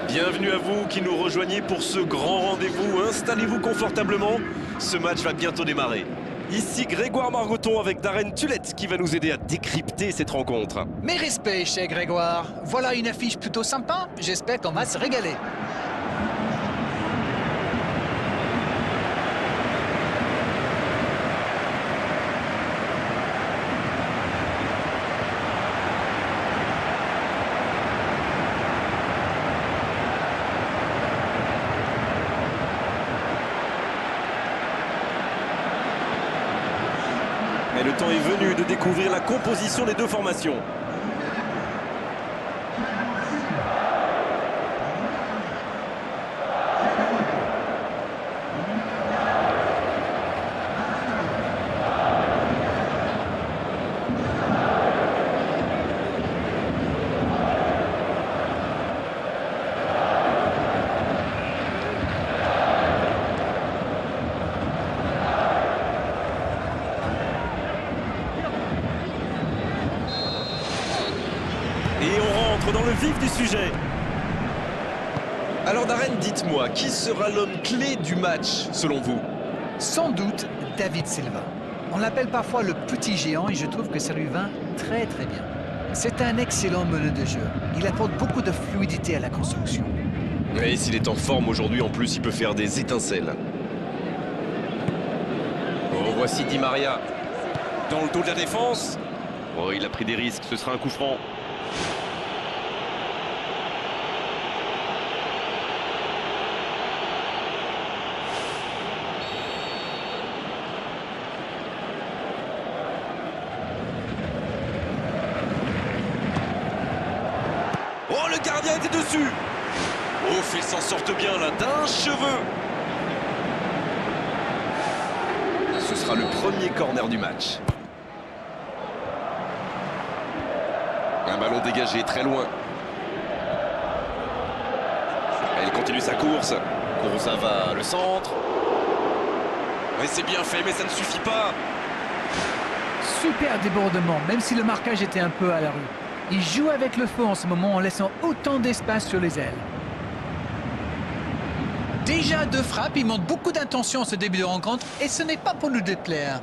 Bienvenue à vous qui nous rejoignez pour ce grand rendez-vous. Installez-vous confortablement, ce match va bientôt démarrer. Ici Grégoire Margoton avec Darren Tulette qui va nous aider à décrypter cette rencontre. Mes respects, cher Grégoire. Voilà une affiche plutôt sympa. J'espère qu'on va se régaler. Mais le temps est venu de découvrir la composition des deux formations. Et on rentre dans le vif du sujet. Alors Darren, dites-moi, qui sera l'homme clé du match selon vous? Sans doute David Silva. On l'appelle parfois le petit géant et je trouve que ça lui va très bien. C'est un excellent meneur de jeu. Il apporte beaucoup de fluidité à la construction. Et s'il est en forme aujourd'hui, en plus, il peut faire des étincelles. Oh, voici Di Maria. Dans le dos de la défense. Oh, il a pris des risques, ce sera un coup franc. Oh, le gardien était dessus. Oh, il s'en sortent bien là, d'un cheveu. Ce sera le premier corner du match. Un ballon dégagé très loin. Elle continue sa course. Kurzawa, le centre. Mais c'est bien fait, mais ça ne suffit pas. Super débordement, même si le marquage était un peu à la rue. Il joue avec le feu en ce moment en laissant autant d'espace sur les ailes. Déjà deux frappes, il montre beaucoup d'intention en ce début de rencontre et ce n'est pas pour nous déplaire.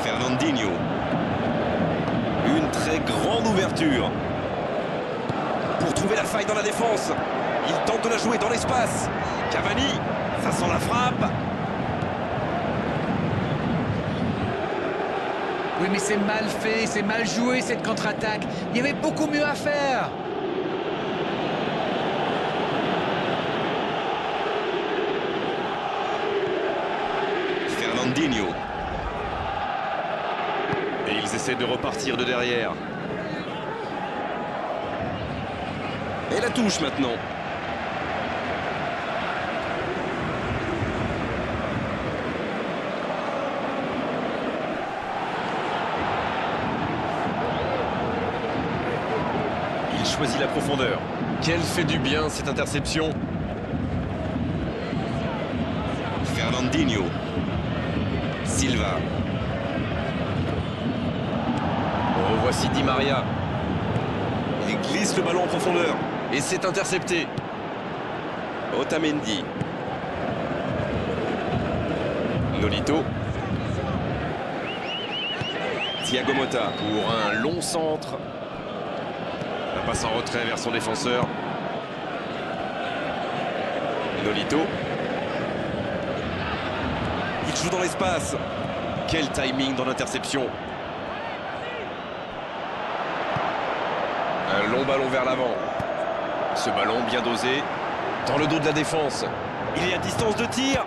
Fernandinho. Une très grande ouverture. Pour trouver la faille dans la défense. Il tente de la jouer dans l'espace. Cavani, ça sent la frappe. Oui, mais c'est mal fait, c'est mal joué cette contre-attaque. Il y avait beaucoup mieux à faire. Fernandinho. Et ils essaient de repartir de derrière. Et la touche maintenant. Il choisit la profondeur. Quelle fait du bien cette interception. Fernandinho. Silva. Oh, voici Di Maria. Il glisse le ballon en profondeur. Et c'est intercepté. Otamendi. Nolito. Thiago Motta pour un long centre. La passe en retrait vers son défenseur. Nolito. Il joue dans l'espace. Quel timing dans l'interception. Un long ballon vers l'avant. Ce ballon bien dosé, dans le dos de la défense. Il est à distance de tir.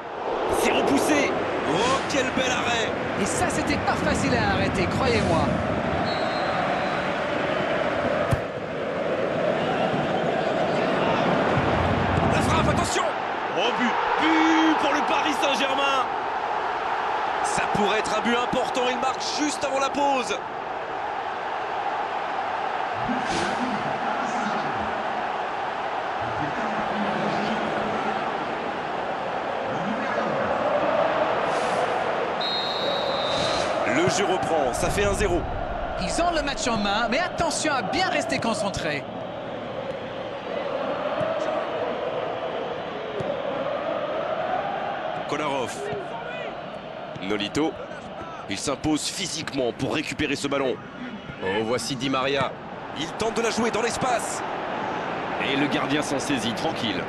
C'est repoussé. Oh, quel bel arrêt! Et ça, c'était pas facile à arrêter, croyez-moi. La frappe, attention! Oh, but pour le Paris Saint-Germain! Ça pourrait être un but important, il marque juste avant la pause. Le jeu reprend, ça fait 1-0. Ils ont le match en main, mais attention à bien rester concentré. Kolarov. Nolito. Il s'impose physiquement pour récupérer ce ballon. Oh, voici Di Maria. Il tente de la jouer dans l'espace. Et le gardien s'en saisit, tranquille.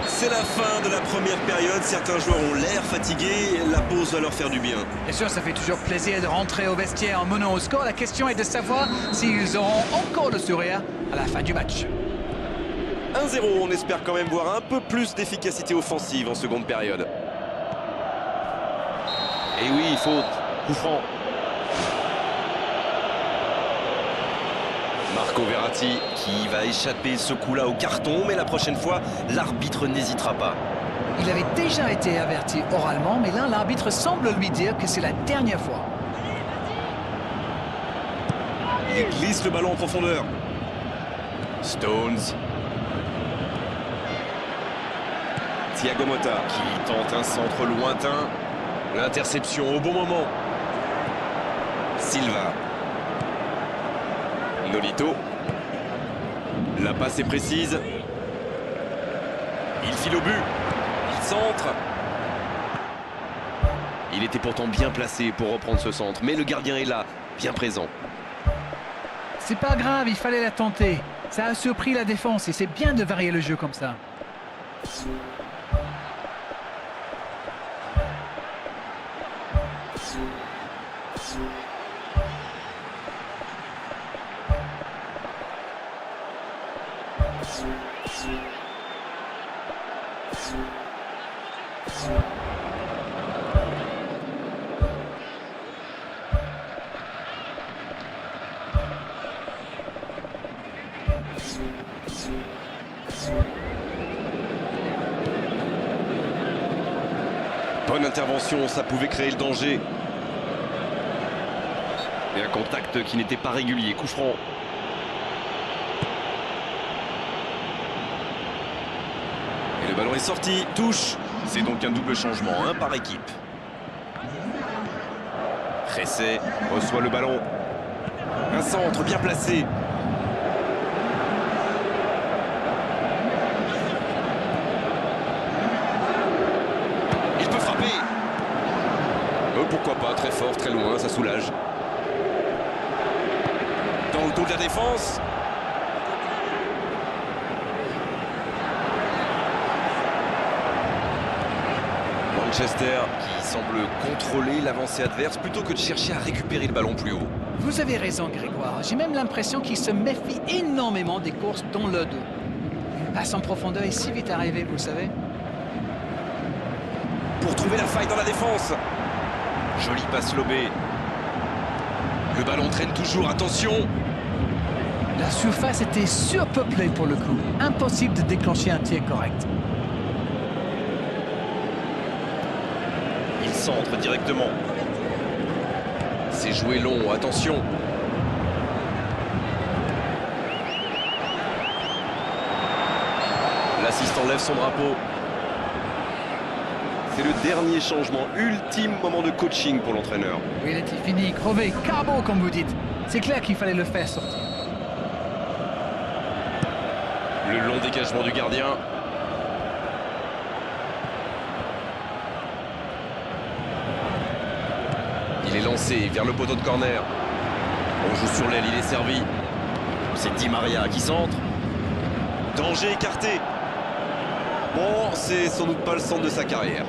C'est la fin de la première période. Certains joueurs ont l'air fatigués. La pause va leur faire du bien. Bien sûr, ça fait toujours plaisir de rentrer au vestiaire en menant au score. La question est de savoir s'ils auront encore le sourire à la fin du match. 1-0, on espère quand même voir un peu plus d'efficacité offensive en seconde période. Et oui, faute, coup franc. Marco Verratti qui va échapper ce coup-là au carton, mais la prochaine fois, l'arbitre n'hésitera pas. Il avait déjà été averti oralement, mais là, l'arbitre semble lui dire que c'est la dernière fois. Il glisse le ballon en profondeur. Stones. Thiago Motta qui tente un centre lointain. L'interception au bon moment. Silva. Nolito. La passe est précise. Il file au but. Il centre. Il était pourtant bien placé pour reprendre ce centre, mais le gardien est là, bien présent. C'est pas grave, il fallait la tenter. Ça a surpris la défense et c'est bien de varier le jeu comme ça. Bonne intervention, ça pouvait créer le danger. Et un contact qui n'était pas régulier, coup franc. Et le ballon est sorti, touche. C'est donc un double changement, un par équipe. Ressé reçoit le ballon. Un centre bien placé. Il peut frapper. Pourquoi pas, très fort, très loin, ça soulage. Dans le dos de la défense. Manchester qui semble contrôler l'avancée adverse plutôt que de chercher à récupérer le ballon plus haut. Vous avez raison, Grégoire. J'ai même l'impression qu'il se méfie énormément des courses dans le dos. Une passe en profondeur est si vite arrivée, vous savez. Pour trouver la faille dans la défense. Jolie passe lobée. Le ballon traîne toujours, attention. La surface était surpeuplée pour le coup. Impossible de déclencher un tir correct. Il centre directement. C'est joué long, attention. L'assistant lève son drapeau. C'est le dernier changement, ultime moment de coaching pour l'entraîneur. Oui, il était fini, crevé, carbo comme vous dites. C'est clair qu'il fallait le faire sortir. Le long dégagement du gardien. Il est lancé vers le poteau de corner. On joue sur l'aile, il est servi. C'est Di Maria qui centre. Danger écarté. Bon, c'est sans doute pas le centre de sa carrière.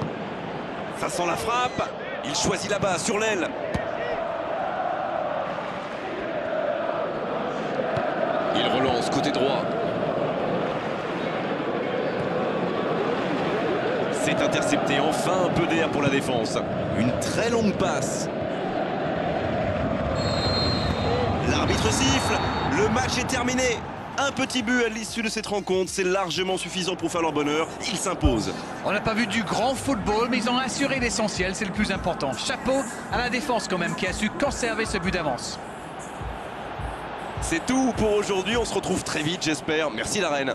Ça sent la frappe. Il choisit là-bas, sur l'aile. relance côté droit. C'est intercepté, enfin un peu d'air pour la défense. Une très longue passe. L'arbitre siffle, le match est terminé. Un petit but à l'issue de cette rencontre, c'est largement suffisant pour faire leur bonheur. Ils s'imposent. On n'a pas vu du grand football, mais ils ont assuré l'essentiel, c'est le plus important. Chapeau à la défense quand même, qui a su conserver ce but d'avance. C'est tout pour aujourd'hui, on se retrouve très vite j'espère. Merci la reine.